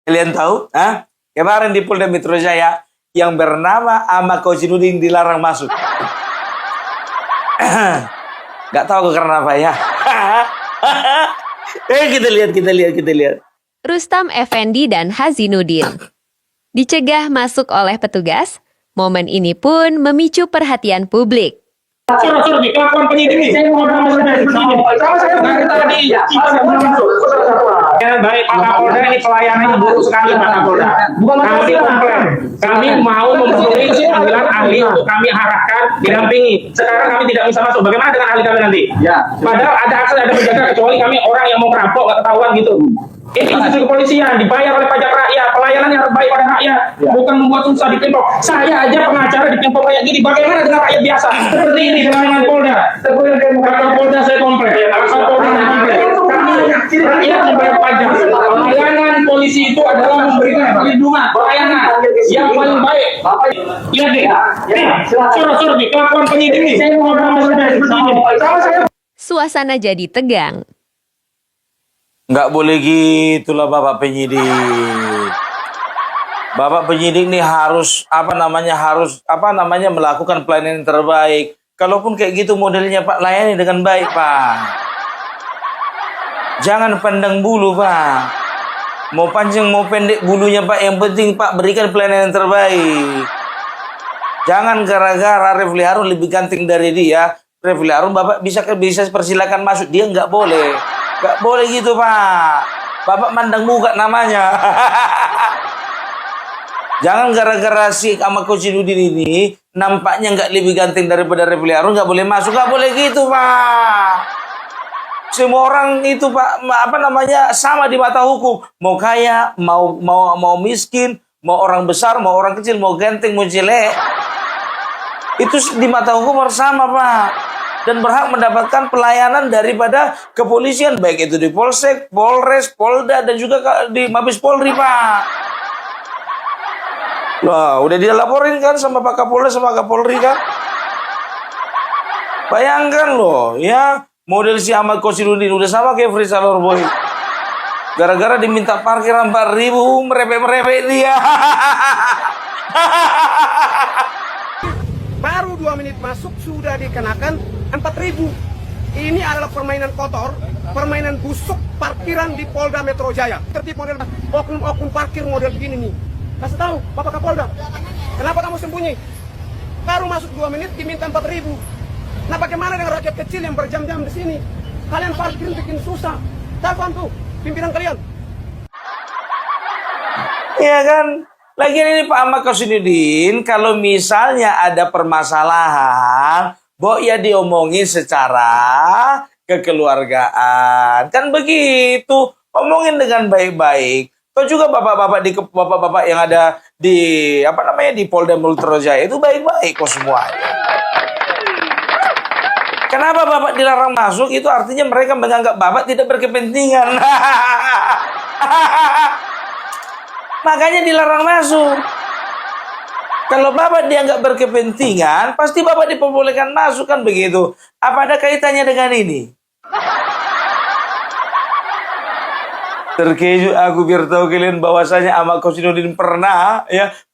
Kalian tahu? Kemarin di Polda Metro Jaya yang bernama Ahmad Kozinudin dilarang masuk. Gak tahu karena apa ya. Kita lihat. Rustam Effendi dan Hazinuddin dicegah masuk oleh petugas. Momen ini pun memicu perhatian publik. Suruh nih, kelakuan penyidik nih. Saya mau dari sini. Saya dari tadi. Ya, baik Pak Kapolda, ini pelayanannya buruk sekali Pak Kapolda. Kami komplain. Kami mau memenuhi panggilan ahli untuk kami harapkan didampingi. Sekarang kami tidak bisa masuk. Bagaimana dengan ahli kami nanti? Ya. Padahal ada akses, ada penjaga, kecuali kami orang yang mau merampok nggak ketahuan gitu. Ini institusi kepolisian dibayar oleh pajak rakyat, pelayanannya harus baik pada rakyat, bukan membuat susah di Pemprov. Saya aja pengacara di Pemprov kayak gini, bagaimana dengan rakyat biasa? Seperti ini pelayanan Polda. Kakak Polda saya komplain, Kakak Polda saya komplain. Kami rakyat membayar pajak. Pelayanan polisi itu adalah memberikan perlindungan, pelayanan yang paling baik. Lihat deh, suruh nih, kelakuan penyidik nih. Saya mau dari sini. Suasana jadi tegang. Nggak boleh gitulah Bapak penyidik. Bapak penyidik nih harus melakukan pelayanan yang terbaik. Kalaupun kayak gitu modelnya Pak, layani dengan baik Pak. Jangan pandang bulu Pak. Mau panjang mau pendek bulunya Pak, yang penting Pak berikan pelayanan yang terbaik. Jangan gara-gara Refli Harun lebih ganteng dari dia, Refli Harun Bapak bisa persilakan masuk, dia nggak boleh. Gak boleh gitu Pak. Bapak mandang muka namanya. Jangan gara-gara si Ahmad Kozinudin ini nampaknya nggak lebih ganteng daripada Refli Harun nggak boleh masuk. Gak boleh gitu Pak. Semua orang itu Pak sama di mata hukum. Mau kaya, mau miskin, mau orang besar, mau orang kecil, mau ganteng, mau jelek. Itu di mata hukum harus sama Pak. Dan berhak mendapatkan pelayanan daripada kepolisian, baik itu di Polsek, Polres, Polda, dan juga di Mabes Polri Pak. Lah, udah dilaporin kan sama Pak Kapolda sama Kapolri kan? Bayangkan loh, ya model si Ahmad Kozinudin udah sama kayak Fritz Alorboy. Gara-gara diminta parkir 4.000, merepek-merepek dia. Baru 2 menit masuk sudah dikenakan 4.000. Ini adalah permainan kotor, permainan busuk parkiran di Polda Metro Jaya. Tertib model oknum parkir model begini nih. Kasih tahu Bapak Kapolda, kenapa kamu sembunyi? Baru masuk 2 menit diminta 4.000. Nah bagaimana dengan rakyat kecil yang berjam-jam di sini? Kalian parkir bikin susah. Telepon tuh pimpinan kalian. Iya kan? Lagian ini Pak Ahmad Kozinudin, kalau misalnya ada permasalahan, ya diomongin secara kekeluargaan. Kan begitu, omongin dengan baik-baik. Atau juga bapak-bapak yang ada di di Polda Metro Jaya itu baik-baik kok semuanya. Kenapa Bapak dilarang masuk? Itu artinya mereka menganggap Bapak tidak berkepentingan. Makanya dilarang masuk. Kalau Bapak dianggap berkepentingan, pasti Bapak diperbolehkan masuk kan begitu. Apa ada kaitannya dengan ini? Terkejut aku biar tahu kalian bahwasanya Ahmad Kozinudin pernah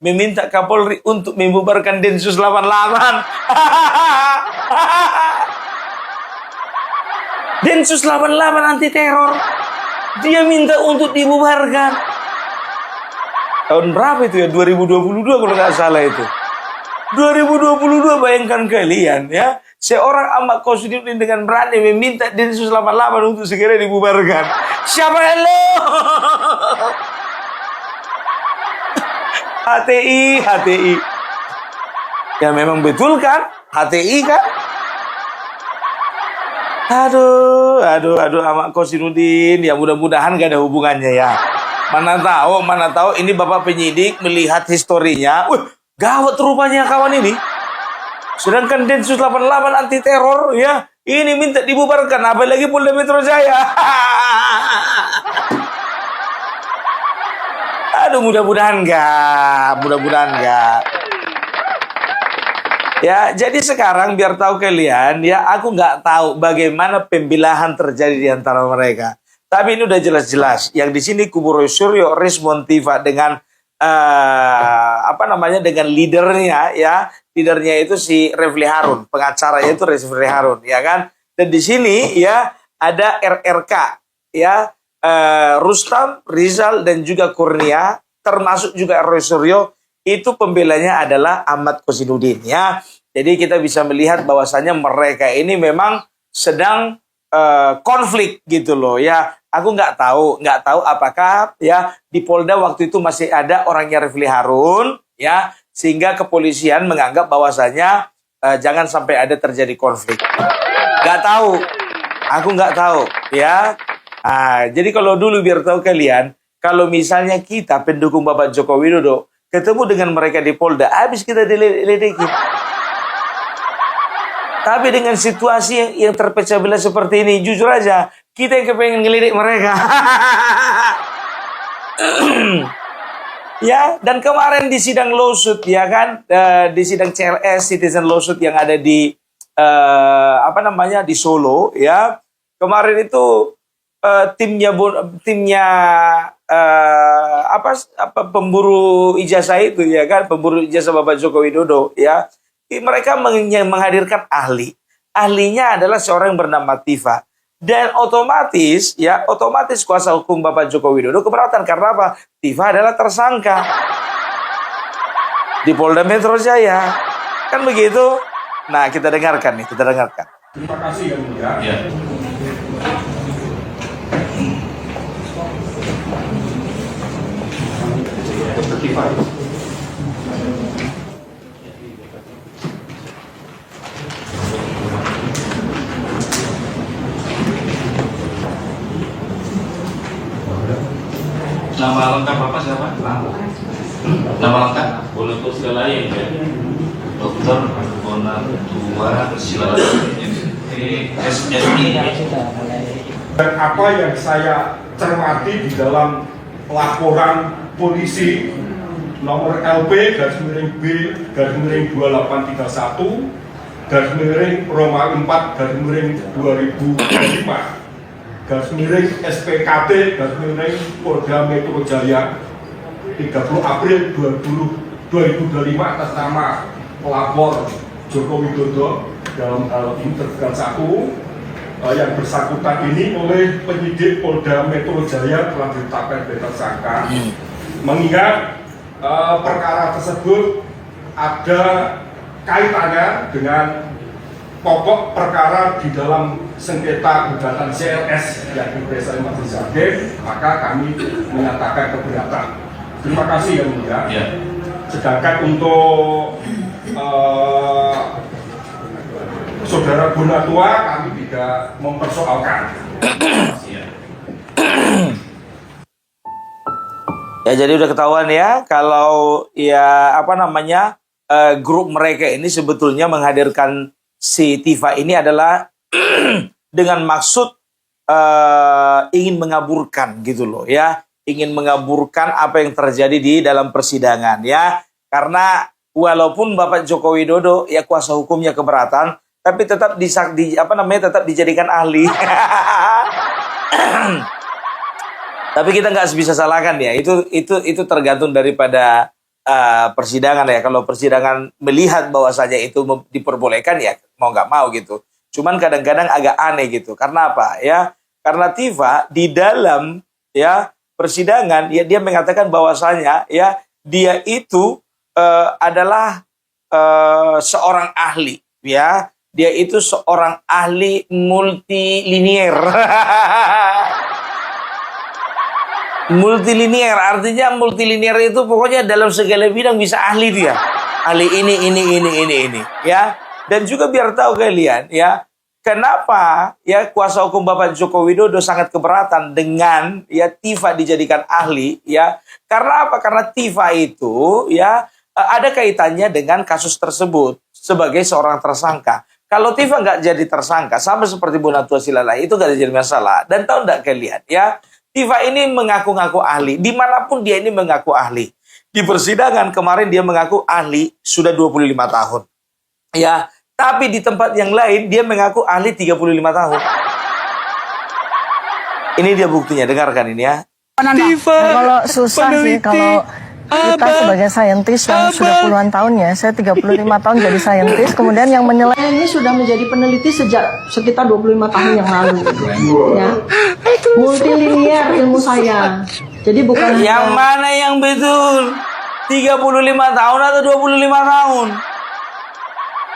meminta Kapolri untuk membubarkan Densus 88. Densus 88 anti teror. Dia minta untuk dibubarkan. Tahun berapa itu ya? 2022 kalau nggak salah itu. 2022 bayangkan kalian ya. Seorang Ahmad Kozinudin dengan berani meminta Densus 88 untuk segera dibubarkan. Siapa lo? HTI. Ya memang betul kan? HTI kan? Aduh Ahmad Kozinudin. Ya mudah-mudahan gak ada hubungannya ya. Mana tahu ini Bapak penyidik melihat historinya. Gawat rupanya kawan ini. Sedangkan Densus 88 anti teror ya, ini minta dibubarkan, apalagi Polda Metro Jaya. Aduh, mudah-mudahan enggak. Ya, jadi sekarang biar tahu kalian ya, aku nggak tahu bagaimana pembelahan terjadi di antara mereka. Tapi ini udah jelas-jelas. Yang di sini kubu Roy Suryo respon Tifa dengan dengan leadernya ya. Leadernya itu si Refli Harun, pengacaranya itu Refli Harun, ya kan? Dan di sini ya ada RRK ya, Rustam, Rizal dan juga Kurnia, termasuk juga Roy Suryo, itu pembelanya adalah Ahmad Kosinudin ya. Jadi kita bisa melihat bahwasannya mereka ini memang sedang konflik gitu loh ya. Aku nggak tahu apakah ya di Polda waktu itu masih ada orangnya Refli Harun ya, sehingga kepolisian menganggap bahwasanya jangan sampai ada terjadi konflik. Nggak tahu, aku nggak tahu ya. Jadi kalau dulu biar tahu kalian, kalau misalnya kita pendukung Bapak Joko Widodo ketemu dengan mereka di Polda, habis kita diledekin. Tapi dengan situasi yang terpecah belah seperti ini, jujur aja, kita yang kepengen ngelidik mereka. Ya, dan kemarin di sidang lawsuit, ya kan, di sidang CLS, Citizen Lawsuit yang ada di, di Solo, ya. Kemarin itu timnya pemburu ijazah itu, ya kan, pemburu ijazah Bapak Joko Widodo, ya. Mereka menghadirkan ahli. Ahlinya adalah seorang yang bernama Tifa. Dan otomatis kuasa hukum Bapak Joko Widodo keberatan. Karena apa? Tifa adalah tersangka di Polda Metro Jaya. Kan begitu? Nah, kita dengarkan. Terima kasih yang mulia. Ya. Nama lengkap Bapak siapa? Nama lengkap? Boleh tulis segala ya? Dokter Bonatua Silaturahmi SSI. Dan apa yang saya cermati di dalam laporan polisi nomor LP /B /2831 Roma 4 2005 SPKT Polda Metro Jaya 30 April 2025 atas nama pelapor Joko Widodo dalam hal interviu 1 yang bersangkutan ini oleh penyidik Polda Metro Jaya telah ditetapkan sebagai tersangka, mengingat perkara tersebut ada kaitannya dengan pokok perkara di dalam sengketa gugatan CLS yang diperiksa Majelis Hakim, maka kami menyatakan keberatan. Terima kasih yang mulia. Ya. Sedangkan untuk Saudara Bonatua kami tidak mempersoalkan. Ya, jadi udah ketahuan ya kalau ya grup mereka ini sebetulnya menghadirkan si Tifa ini adalah dengan maksud ingin mengaburkan gitu loh ya, ingin mengaburkan apa yang terjadi di dalam persidangan ya, karena walaupun Bapak Joko Widodo ya kuasa hukumnya keberatan, tapi tetap tetap dijadikan ahli. Tapi kita nggak bisa salahkan ya, itu tergantung daripada persidangan ya. Kalau persidangan melihat bahwasanya itu diperbolehkan ya mau nggak mau gitu. Cuman kadang-kadang agak aneh gitu. Karena apa ya? Karena Tifa di dalam ya persidangan ya dia mengatakan bahwasanya ya dia itu adalah seorang ahli ya. Dia itu seorang ahli multilinier. Multilinier artinya multilinier itu pokoknya dalam segala bidang bisa ahli dia. Ahli ini ya. Dan juga biar tahu kalian ya, kenapa ya kuasa hukum Bapak Joko Widodo sangat keberatan dengan ya Tifa dijadikan ahli ya. Karena apa? Karena Tifa itu ya ada kaitannya dengan kasus tersebut sebagai seorang tersangka. Kalau Tifa nggak jadi tersangka, sama seperti Bonatua Silalai, itu nggak jadi masalah. Dan tahu nggak kalian ya, Tifa ini mengaku-ngaku ahli. Dimanapun dia ini mengaku ahli. Di persidangan kemarin dia mengaku ahli sudah 25 tahun. Ya, tapi di tempat yang lain dia mengaku ahli 35 tahun. Ini dia buktinya, dengarkan ini ya. Nah, kalau susah sih kalau kita sebagai saintis yang sudah puluhan tahun ya, saya 35 tahun jadi saintis, kemudian yang ini sudah menjadi peneliti sejak sekitar 25 tahun yang lalu. Ya. Multilinear ilmu saya. Jadi bukan Yang mana yang betul? 35 tahun atau 25 tahun?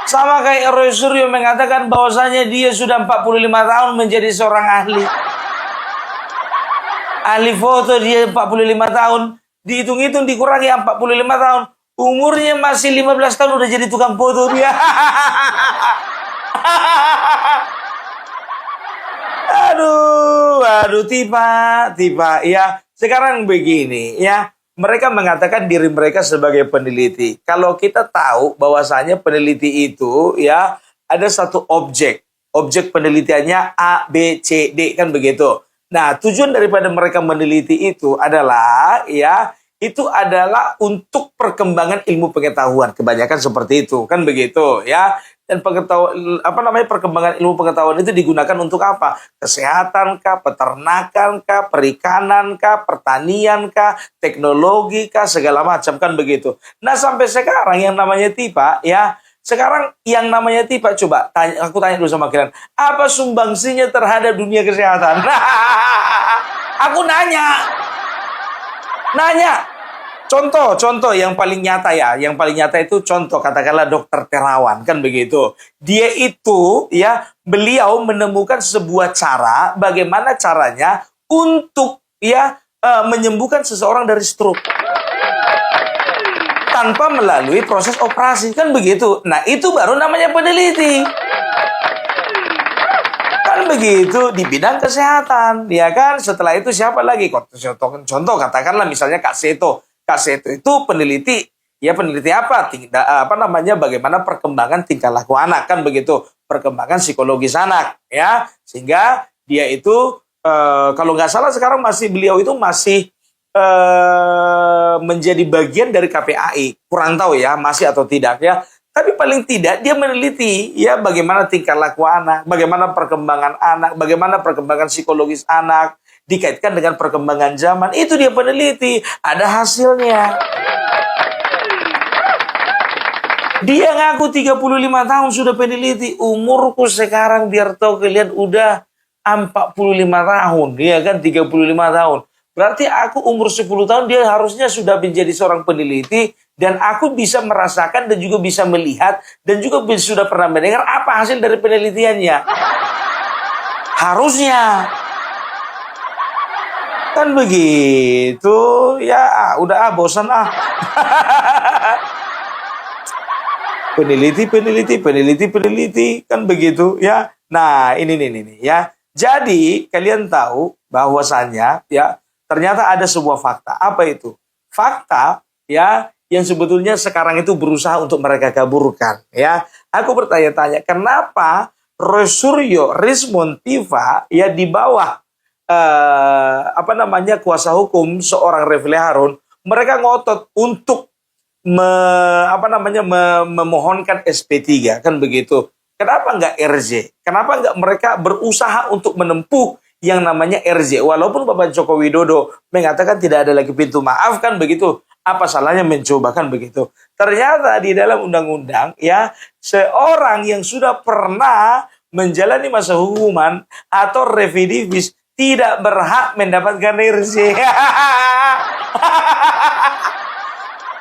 Sama kayak Roy Suryo mengatakan bahwasanya dia sudah 45 tahun menjadi seorang ahli. Ahli foto dia 45 tahun. Dihitung-hitung dikurangi 45 tahun. Umurnya masih 15 tahun udah jadi tukang foto dia. Aduh, tiba. Ya, sekarang begini ya. Mereka mengatakan diri mereka sebagai peneliti. Kalau kita tahu bahwasanya peneliti itu ya ada satu objek. Objek penelitiannya A, B, C, D kan begitu. Nah, tujuan daripada mereka meneliti itu adalah untuk perkembangan ilmu pengetahuan. Kebanyakan seperti itu, kan begitu ya. Dan perkembangan ilmu pengetahuan itu digunakan untuk apa? Kesehatan kah, peternakan kah, perikanan kah, pertanian kah, teknologi kah, segala macam kan begitu. Nah, sampai sekarang yang namanya TIPA ya, sekarang yang namanya TIPA, coba aku tanya dulu sama kalian, apa sumbangsinya terhadap dunia kesehatan? Aku nanya. Contoh yang paling nyata ya, yang paling nyata itu contoh katakanlah Dokter Terawan kan begitu. Dia itu ya, beliau menemukan sebuah cara bagaimana caranya untuk ya menyembuhkan seseorang dari stroke tanpa melalui proses operasi kan begitu. Nah, itu baru namanya peneliti. Kan begitu di bidang kesehatan, ya kan? Setelah itu siapa lagi? Contoh katakanlah misalnya Kak Seto. Kak Seto itu peneliti. Ya, peneliti apa? Bagaimana perkembangan tingkah laku anak kan begitu. Perkembangan psikologis anak ya. Sehingga dia itu kalau nggak salah sekarang beliau itu masih menjadi bagian dari KPAI. Kurang tahu ya, masih atau tidak ya. Tapi paling tidak dia meneliti ya bagaimana tingkah laku anak, bagaimana perkembangan anak, bagaimana perkembangan psikologis anak dikaitkan dengan perkembangan zaman. Itu dia peneliti, ada hasilnya. Dia ngaku 35 tahun sudah peneliti, umurku sekarang biar tahu kalian udah 45 tahun, ya kan 35 tahun. Berarti aku umur 10 tahun dia harusnya sudah menjadi seorang peneliti dan aku bisa merasakan dan juga bisa melihat dan juga sudah pernah mendengar apa hasil dari penelitiannya. Harusnya. Kan begitu. Ya, udah bosan peneliti kan begitu ya. Nah, ini ya. Jadi, kalian tahu bahwasannya ya ternyata ada sebuah fakta. Apa itu? Fakta ya yang sebetulnya sekarang itu berusaha untuk mereka kaburkan ya. Aku bertanya-tanya, kenapa Roy Suryo, Rismon Tiva ya di bawah kuasa hukum seorang Refli Harun, mereka ngotot untuk memohonkan SP3 kan begitu. Kenapa enggak RJ? Kenapa enggak mereka berusaha untuk menempuh yang namanya RJ, walaupun Bapak Joko Widodo mengatakan tidak ada lagi pintu maaf kan begitu, apa salahnya mencoba kan begitu. Ternyata di dalam undang-undang ya, seorang yang sudah pernah menjalani masa hukuman atau residivis tidak berhak mendapatkan RJ.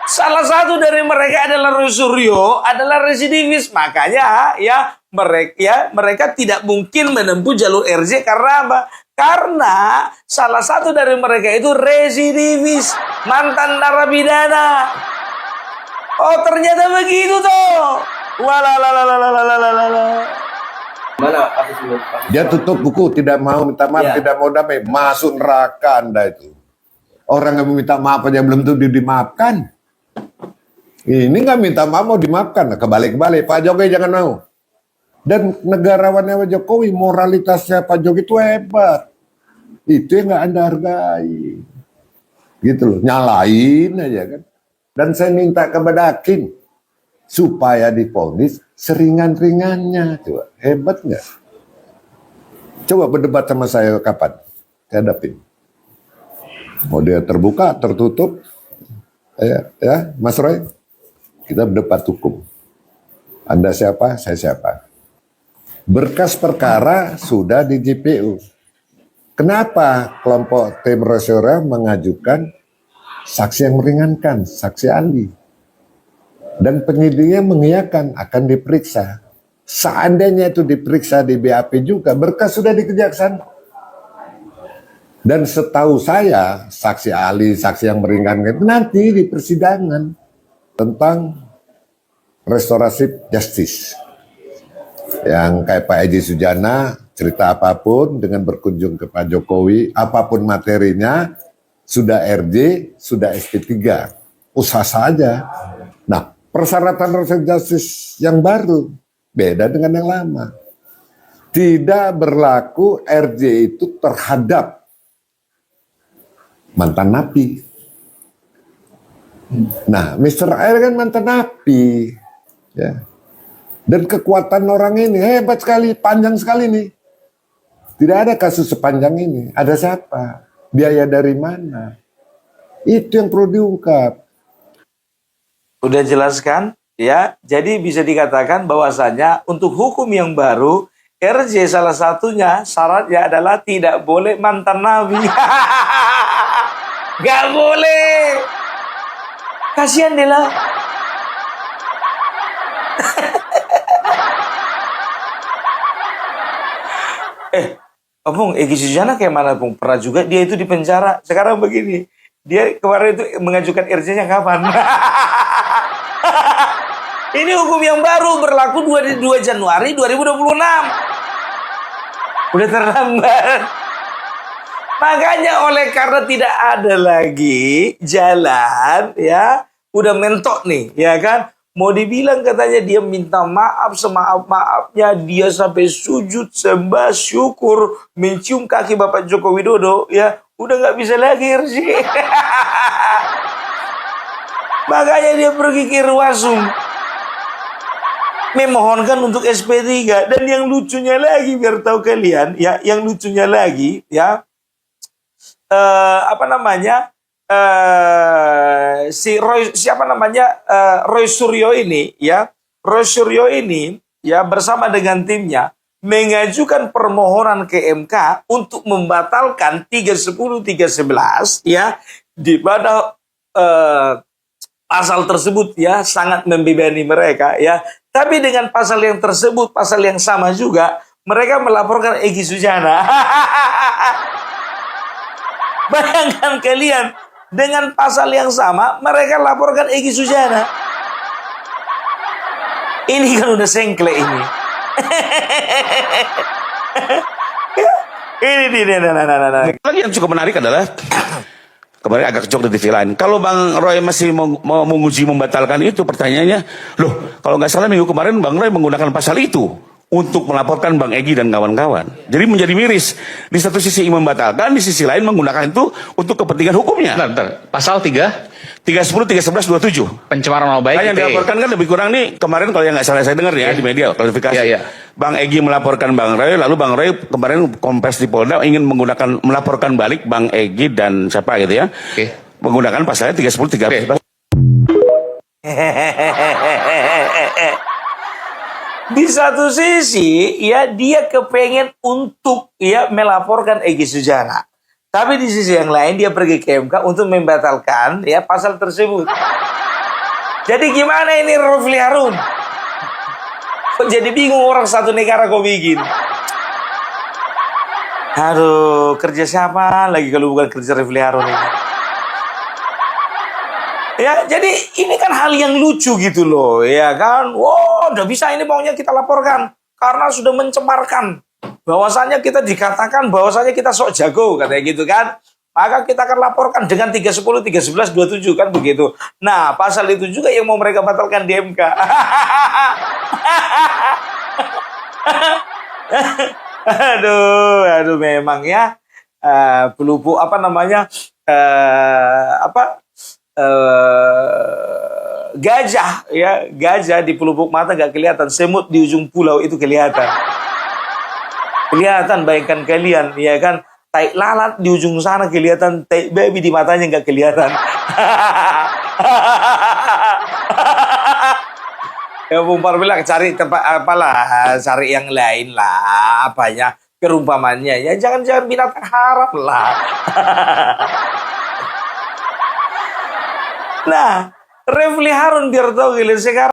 Salah satu dari mereka adalah Roy Suryo, adalah residivis. Makanya ya mereka tidak mungkin menempuh jalur RJ karena apa? Karena salah satu dari mereka itu residivis, mantan narapidana. Oh, ternyata begitu toh. Dia tutup buku, tidak mau minta maaf, tidak mau damai, masuk neraka Anda itu. Orang yang meminta maaf aja belum tentu dimaafkan. Ini nggak minta maaf mau dimaafkan, kebalik-balik. Pak Jokowi jangan mau. Dan negarawannya Pak Jokowi, moralitasnya Pak Jokowi itu hebat. Itu yang nggak Anda hargai. Gitu loh, nyalain aja kan. Dan saya minta kepada hakim supaya divonis seringan-ringannya. Coba, hebat nggak? Coba berdebat sama saya kapan? saya hadapin. Mau dia terbuka, tertutup, ya Mas Roy, kita berdebat hukum. Anda siapa, saya siapa. Berkas perkara sudah di JPU. Kenapa kelompok tim Rosyura mengajukan saksi yang meringankan, saksi ahli? Dan penyidiknya mengiyakan akan diperiksa. Seandainya itu diperiksa di BAP juga, berkas sudah di kejaksaan. Dan setahu saya, saksi ahli, saksi yang meringankan nanti di persidangan tentang restoratif justice. Yang kayak Pak Eji Sujana, cerita apapun dengan berkunjung ke Pak Jokowi, apapun materinya, sudah RJ, sudah SP3, usah saja. Nah, persyaratan restoratif justice yang baru beda dengan yang lama. Tidak berlaku RJ itu terhadap mantan napi. Nah, Mr. Air kan mantan napi, ya. Dan kekuatan orang ini hebat sekali, panjang sekali nih. Tidak ada kasus sepanjang ini. Ada siapa? Biaya dari mana? Itu yang perlu diungkap. Udah jelaskan, ya. Jadi bisa dikatakan bahwasanya untuk hukum yang baru, RJ salah satunya syaratnya adalah tidak boleh mantan nabi. Gak boleh. Kasihan dia lah. Pung, Egy Sujana kayak mana, Pung? Pernah juga dia itu di penjara. Sekarang begini, dia kemarin itu mengajukan RJ-nya kapan? Ini hukum yang baru berlaku 2 Januari 2026. Udah terlambat. Makanya oleh karena tidak ada lagi jalan, ya, udah mentok nih, ya kan? Mau dibilang katanya dia minta maaf semaaf-maafnya, dia sampai sujud, sembah, syukur, mencium kaki Bapak Joko Widodo, ya, udah nggak bisa lagi sih. Makanya dia pergi ke Irwasum, memohonkan untuk SP3. Dan yang lucunya lagi, biar tahu kalian, ya, yang lucunya lagi, ya, Roy Suryo ini, ya, Roy Suryo ini, ya, bersama dengan timnya mengajukan permohonan ke MK untuk membatalkan 310 311, ya, di mana pasal tersebut, ya, sangat membebani mereka, ya. Tapi dengan pasal yang tersebut, pasal yang sama juga, mereka melaporkan Egy Sujana. Bayangkan kalian, dengan pasal yang sama, mereka laporkan Egy Sujana. Ini kan udah sengkle ini. Ini dia. Lagi yang cukup menarik adalah kemarin agak kecok di TV lain. Kalau Bang Roy masih mau menguji membatalkan itu, pertanyaannya, loh, kalau nggak salah minggu kemarin Bang Roy menggunakan pasal itu untuk melaporkan Bang Egy dan kawan-kawan. Jadi menjadi miris. Di satu sisi membatalkan, di sisi lain menggunakan itu untuk kepentingan hukumnya. Bentar. Pasal 310, 311, 27. pencemaran nama baik. Nah, yang dilaporkan kan lebih kurang nih, kemarin kalau yang nggak salah saya dengar ya, di media, klarifikasi. Iya. Bang Egy melaporkan Bang Roy, lalu Bang Roy kemarin kompres di Polda ingin melaporkan balik Bang Egy dan siapa gitu ya. Oke. Menggunakan pasalnya 310, 311. Di satu sisi, ya, dia kepengen untuk, ya, melaporkan Egy Sujana. Tapi di sisi yang lain dia pergi ke MK untuk membatalkan, ya, pasal tersebut. Jadi gimana ini Rafli Harun? Kok jadi bingung orang satu negara kok bikin? Aduh, kerja siapa lagi kalau bukan kerja Rafli Harun ini? Ya, jadi ini kan hal yang lucu gitu loh, ya kan? Wow, udah bisa ini maunya kita laporkan karena sudah mencemarkan. Bahwasanya kita dikatakan bahwasanya kita sok jago, katanya gitu kan. Maka kita akan laporkan dengan 310, 311, 27 kan begitu. Nah, pasal itu juga yang mau mereka batalkan di MK. Aduh memang ya. Pelupuk gajah, ya, gajah di pelupuk mata gak kelihatan, semut di ujung pulau itu kelihatan. Bayangkan kalian, ya kan, tai lalat di ujung sana kelihatan, tai baby di matanya nggak kelihatan. Ya Bung Par bilang cari tempat apalah, cari yang lain lah, apanya perumpamannya. Ya jangan binatang haram lah. Nah, Refli Harun biar tahu gila sekarang.